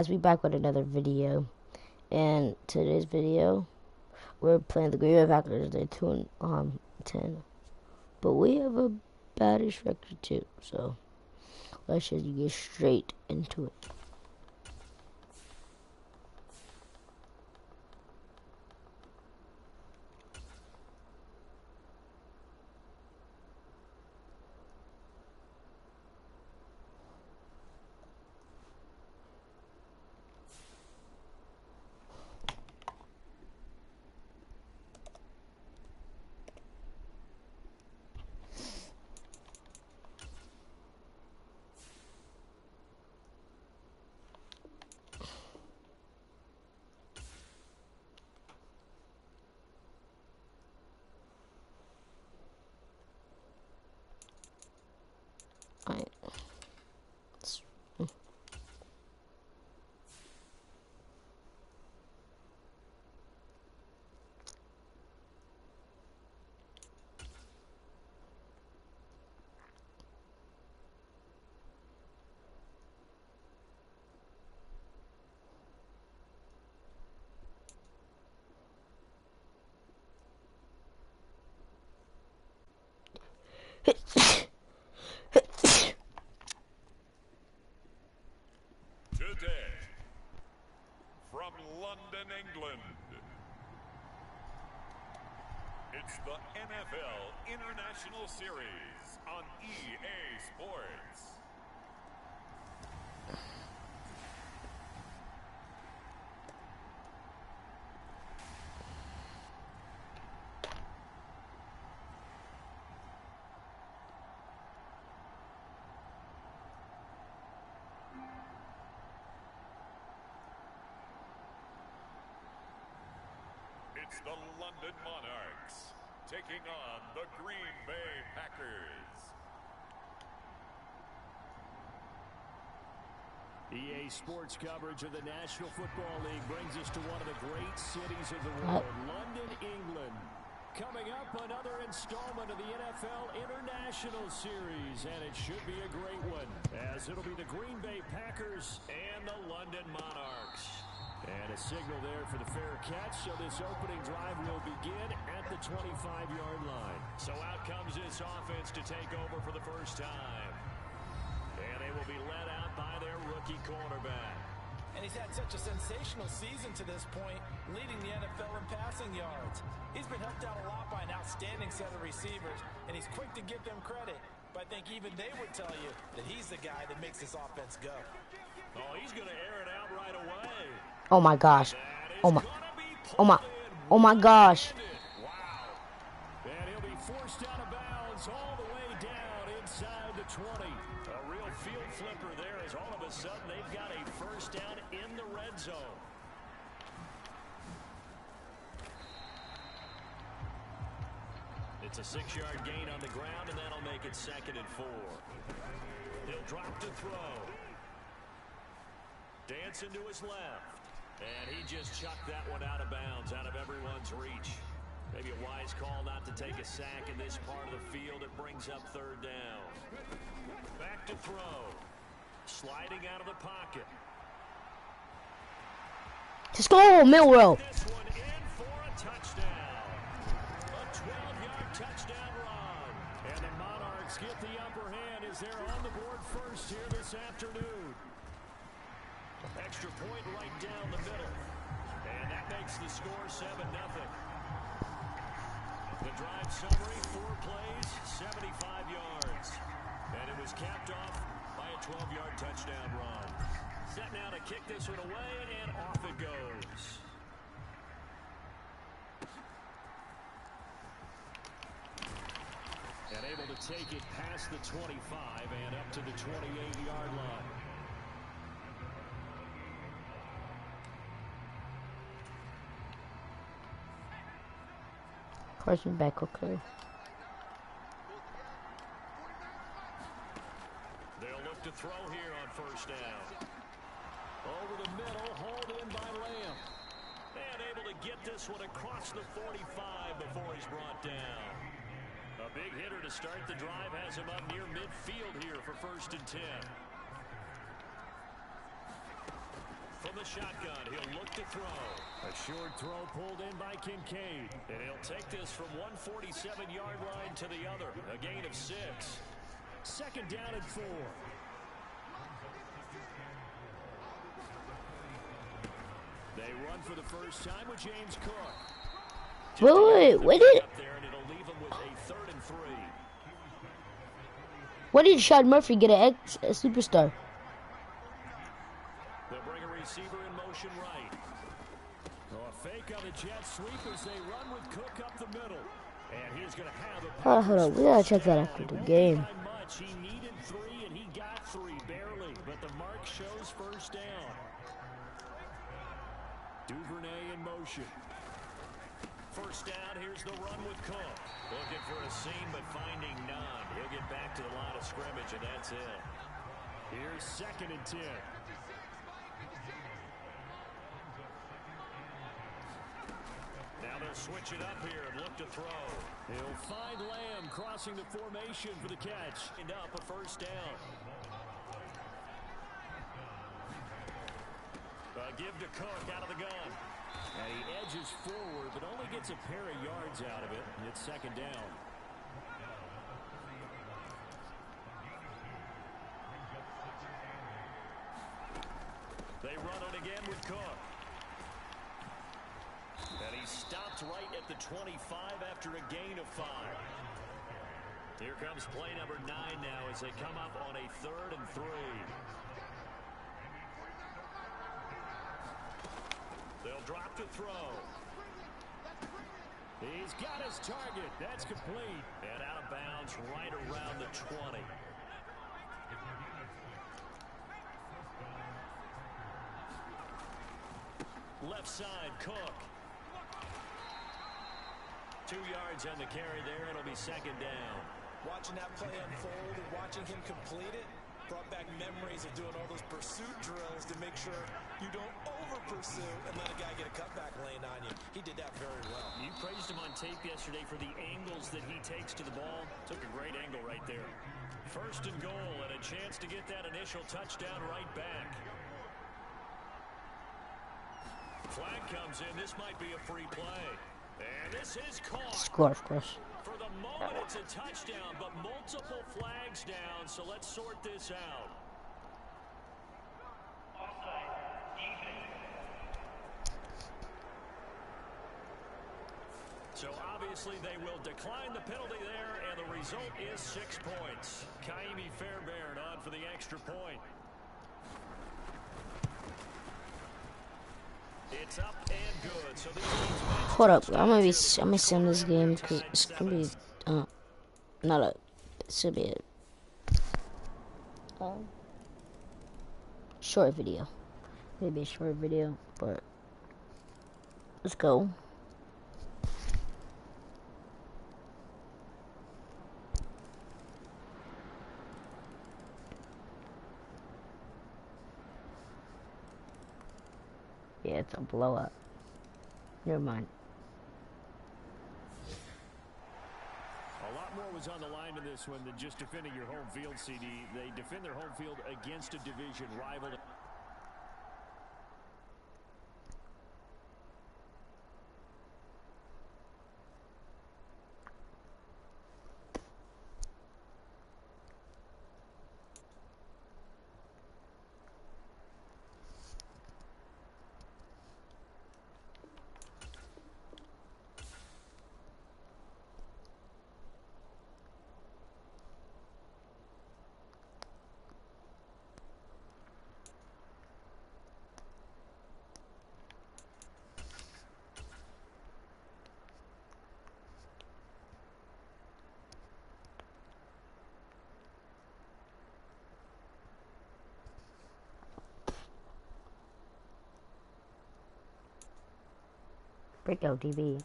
We back with another video, and today's video we're playing the Green Bay Packers. They're 2-10, but we have a badish record too. So let's just get straight into it. Today, from London, England, it's the NFL International Series on EA Sports. It's the London Monarchs taking on the Green Bay Packers. EA Sports coverage of the National Football League brings us to one of the great cities of the world, London, England. Coming up, another installment of the NFL International Series, and it should be a great one, as it'll be the Green Bay Packers and the London Monarchs. And a signal there for the fair catch, so this opening drive will begin at the 25-yard line. So out comes this offense to take over for the first time. And they will be led out by their rookie quarterback. And he's had such a sensational season to this point, leading the NFL in passing yards. He's been helped out a lot by an outstanding set of receivers, and he's quick to give them credit. But I think even they would tell you that he's the guy that makes this offense go. Oh, he's going to air it out right away. Oh my gosh. Oh my gosh. Wow. And he'll be forced out of bounds all the way down inside the 20. A real field flipper there, as all of a sudden they've got a first down in the red zone. It's a 6-yard gain on the ground, and that'll make it 2nd and 4. He'll drop to throw. Dancing to his left. And he just chucked that one out of bounds, out of everyone's reach. Maybe a wise call not to take a sack in this part of the field. It brings up 3rd down. Back to throw. Sliding out of the pocket. Let's go, Milrow. This one in for a touchdown. A 12-yard touchdown run. And the Monarchs get the upper hand as they're on the board first here this afternoon. Extra point right down the middle. And that makes the score 7-0. The drive summary, 4 plays, 75 yards. And it was capped off by a 12-yard touchdown run. Set now to kick this one away, and off it goes. And able to take it past the 25 and up to the 28-yard line. Quarterback quickly. They'll look to throw here on first down. Over the middle, hauled in by Lamb. And able to get this one across the 45 before he's brought down. A big hitter to start the drive has him up near midfield here for 1st and 10. the shotgun. He'll look to throw. A short throw pulled in by Kincaid. And he'll take this from 147-yard line to the other. A gain of 6. Second down and 4. They run for the first time with James Cook. Wait, what did Sean Murphy get a superstar? They'll bring a receiver in motion right. A fake on the jet sweep as they run with Cook up the middle. And he's going to have a hold on, we gotta check that after the game. He needed 3 and he got 3 barely, but the mark shows first down. Duvernay in motion. First down, here's the run with Cook. Looking for a seam, but finding none. He'll get back to the line of scrimmage, and that's it. Here's 2nd and 10. Now they'll switch it up here and look to throw. He'll find Lamb crossing the formation for the catch. And up a first down. Give to Cook out of the gun. And he edges forward, but only gets a pair of yards out of it. And it's 2nd down. They run it again with Cook. And he stopped right at the 25 after a gain of 5. Here comes play number 9 now as they come up on a 3rd and 3. They'll drop to throw. He's got his target. That's complete. And out of bounds right around the 20. Left side, Cook. 2 yards on the carry there. It'll be 2nd down. Watching that play unfold and watching him complete it brought back memories of doing all those pursuit drills to make sure you don't over-pursue and let a guy get a cutback lane on you. He did that very well. You praised him on tape yesterday for the angles that he takes to the ball. Took a great angle right there. 1st and goal and a chance to get that initial touchdown right back. Flag comes in. This might be a free play. And this is caught. Score, of course. For the moment, it's a touchdown, but multiple flags down, so let's sort this out. So obviously they will decline the penalty there, and the result is 6 points. Kaimi Fairbairn on for the extra point. It's up and good. So this Hold up, I'm gonna sim this game because it's gonna be not a, it should be a short video. Maybe a short video, but let's go. Yeah, it's a blow up. Never mind. A lot more was on the line in this one than just defending your home field, CD. They defend their home field against a division rival. Breakout TV.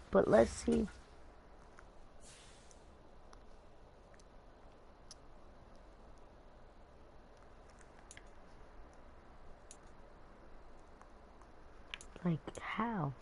But let's see. Like, how?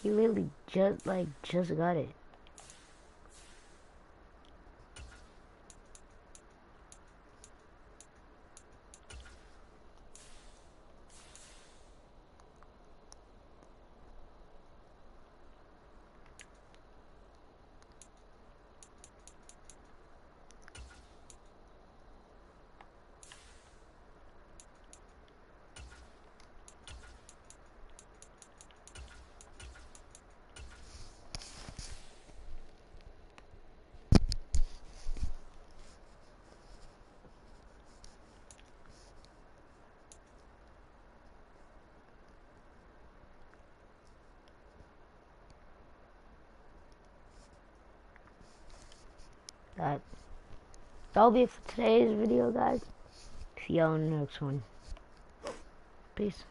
He literally just got it. That'll be it for today's video, guys. See y'all in the next one. Peace.